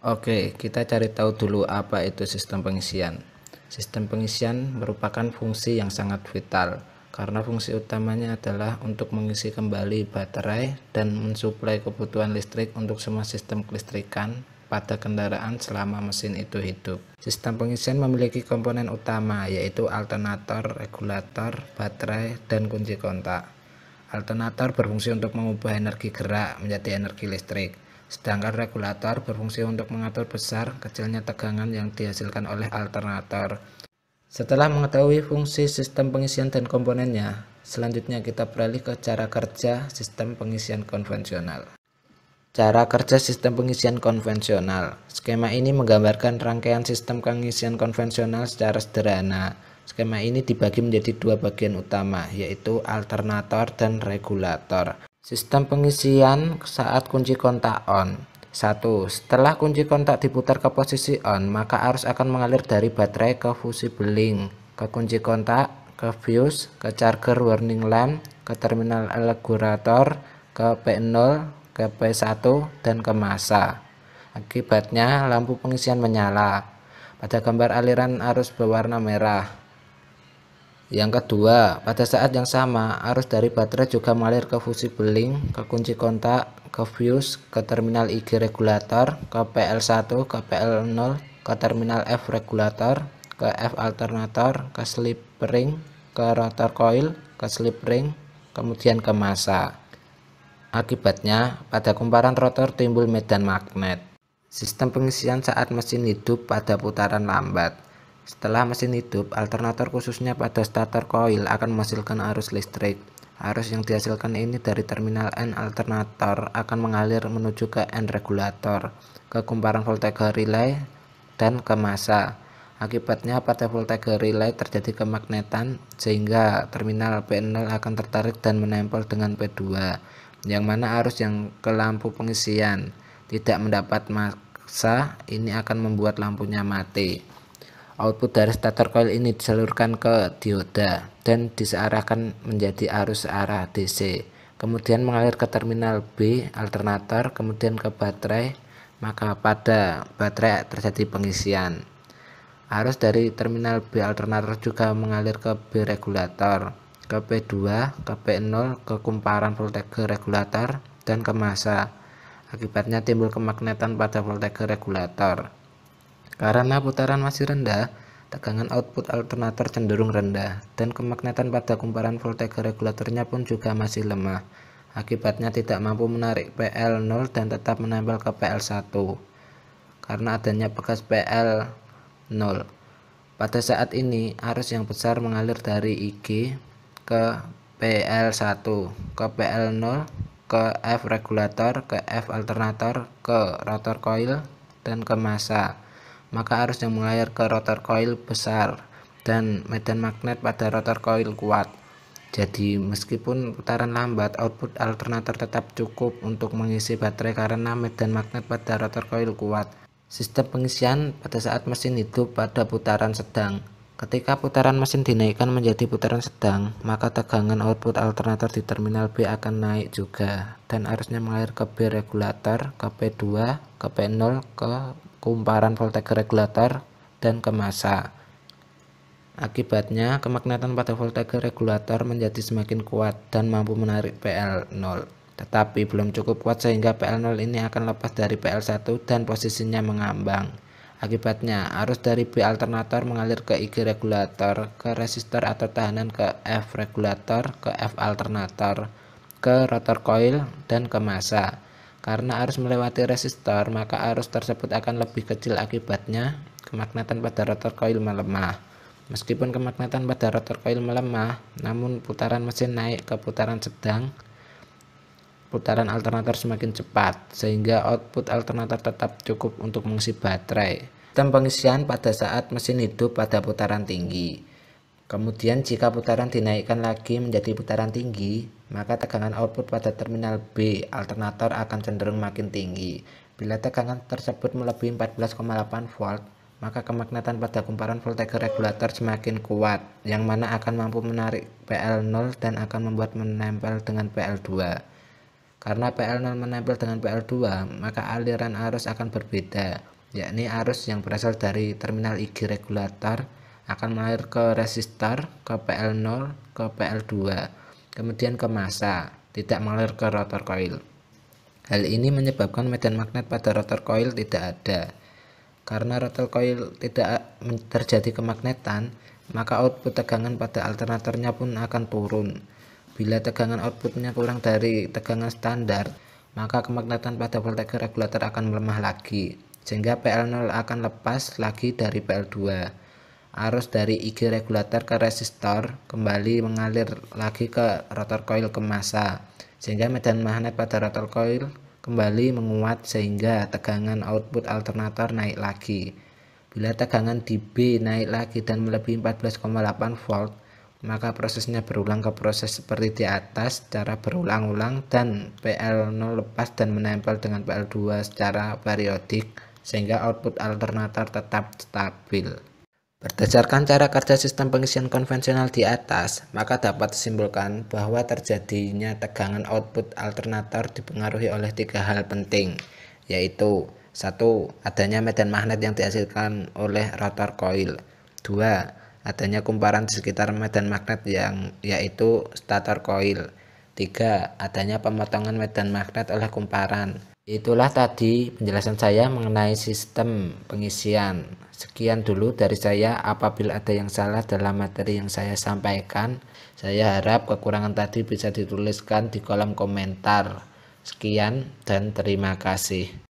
Oke, kita cari tahu dulu apa itu sistem pengisian. Sistem pengisian merupakan fungsi yang sangat vital karena fungsi utamanya adalah untuk mengisi kembali baterai dan mensuplai kebutuhan listrik untuk semua sistem kelistrikan pada kendaraan selama mesin itu hidup. Sistem pengisian memiliki komponen utama yaitu alternator, regulator, baterai, dan kunci kontak. Alternator berfungsi untuk mengubah energi gerak menjadi energi listrik, sedangkan regulator berfungsi untuk mengatur besar kecilnya tegangan yang dihasilkan oleh alternator. Setelah mengetahui fungsi sistem pengisian dan komponennya, selanjutnya kita beralih ke cara kerja sistem pengisian konvensional. Cara kerja sistem pengisian konvensional. Skema ini menggambarkan rangkaian sistem pengisian konvensional secara sederhana. Skema ini dibagi menjadi dua bagian utama, yaitu alternator dan regulator. Sistem pengisian saat kunci kontak on. 1. Setelah kunci kontak diputar ke posisi on, maka arus akan mengalir dari baterai ke fusible link, ke kunci kontak, ke fuse, ke charger warning lamp, ke terminal regulator, ke P0, ke P1, dan ke massa. Akibatnya lampu pengisian menyala pada gambar aliran arus berwarna merah. Yang kedua, pada saat yang sama, arus dari baterai juga mengalir ke fusible link, ke kunci kontak, ke fuse, ke terminal IG regulator, ke PL1, ke PL0, ke terminal F regulator, ke F alternator, ke slip ring, ke rotor coil, ke slip ring, kemudian ke massa. Akibatnya, pada kumparan rotor timbul medan magnet. Sistem pengisian saat mesin hidup pada putaran lambat. Setelah mesin hidup, alternator khususnya pada starter coil akan menghasilkan arus listrik. Arus yang dihasilkan ini dari terminal N alternator akan mengalir menuju ke N regulator, ke kumparan voltage relay, dan ke massa. Akibatnya pada voltage relay terjadi kemagnetan sehingga terminal P0 akan tertarik dan menempel dengan P2, yang mana arus yang ke lampu pengisian tidak mendapat massa. Ini akan membuat lampunya mati. Output dari starter coil ini disalurkan ke dioda dan disearahkan menjadi arus arah DC, kemudian mengalir ke terminal B alternator, kemudian ke baterai, maka pada baterai terjadi pengisian. Arus dari terminal B alternator juga mengalir ke B regulator, ke P2, ke P0, ke kumparan voltage regulator, dan ke massa. Akibatnya timbul kemagnetan pada voltage regulator. Karena putaran masih rendah, tegangan output alternator cenderung rendah, dan kemagnetan pada kumparan voltage regulatornya pun juga masih lemah. Akibatnya tidak mampu menarik PL0 dan tetap menempel ke PL1 karena adanya bekas PL0. Pada saat ini, arus yang besar mengalir dari IG ke PL1, ke PL0, ke F regulator, ke F alternator, ke rotor coil, dan ke massa. Maka arus yang mengalir ke rotor coil besar dan medan magnet pada rotor coil kuat. Jadi meskipun putaran lambat, output alternator tetap cukup untuk mengisi baterai karena medan magnet pada rotor coil kuat. Sistem pengisian pada saat mesin hidup pada putaran sedang. Ketika putaran mesin dinaikkan menjadi putaran sedang, maka tegangan output alternator di terminal B akan naik juga, dan arusnya mengalir ke B regulator, ke P2, ke P0, ke kumparan voltage regulator, dan ke massa. Akibatnya, kemagnetan pada voltage regulator menjadi semakin kuat dan mampu menarik PL0. Tetapi belum cukup kuat sehingga PL0 ini akan lepas dari PL1 dan posisinya mengambang. Akibatnya, arus dari B alternator mengalir ke IG regulator, ke resistor atau tahanan, ke F regulator, ke F alternator, ke rotor coil, dan ke massa. Karena arus melewati resistor, maka arus tersebut akan lebih kecil. Akibatnya, kemagnetan pada rotor coil melemah. Meskipun kemagnetan pada rotor coil melemah, namun putaran mesin naik ke putaran sedang. Putaran alternator semakin cepat, sehingga output alternator tetap cukup untuk mengisi baterai. Sistem pengisian pada saat mesin hidup pada putaran tinggi. Kemudian jika putaran dinaikkan lagi menjadi putaran tinggi, maka tegangan output pada terminal B alternator akan cenderung makin tinggi. Bila tegangan tersebut melebihi 14,8 volt, maka kemagnetan pada kumparan voltage regulator semakin kuat, yang mana akan mampu menarik PL0 dan akan membuat menempel dengan PL2. Karena PL0 menempel dengan PL2, maka aliran arus akan berbeda, yakni arus yang berasal dari terminal IG regulator akan mengalir ke resistor, ke PL0, ke PL2, kemudian ke massa, tidak mengalir ke rotor coil. Hal ini menyebabkan medan magnet pada rotor coil tidak ada. Karena rotor coil tidak terjadi kemagnetan, maka output tegangan pada alternatornya pun akan turun. Bila tegangan outputnya kurang dari tegangan standar, maka kemagnetan pada voltage regulator akan melemah lagi, sehingga PL0 akan lepas lagi dari PL2. Arus dari IG regulator ke resistor kembali mengalir lagi ke rotor coil ke massa, sehingga medan magnet pada rotor coil kembali menguat sehingga tegangan output alternator naik lagi. Bila tegangan di B naik lagi dan melebihi 14,8 volt, maka prosesnya berulang ke proses seperti di atas secara berulang-ulang dan PL0 lepas dan menempel dengan PL2 secara periodik sehingga output alternator tetap stabil. Berdasarkan cara kerja sistem pengisian konvensional di atas, maka dapat disimpulkan bahwa terjadinya tegangan output alternator dipengaruhi oleh 3 hal penting, yaitu 1. Adanya medan magnet yang dihasilkan oleh rotor coil. 2. Adanya kumparan di sekitar medan magnet yaitu stator coil. 3. Adanya pemotongan medan magnet oleh kumparan. Itulah tadi penjelasan saya mengenai sistem pengisian. Sekian dulu dari saya. Apabila ada yang salah dalam materi yang saya sampaikan, saya harap kekurangan tadi bisa dituliskan di kolom komentar. Sekian dan terima kasih.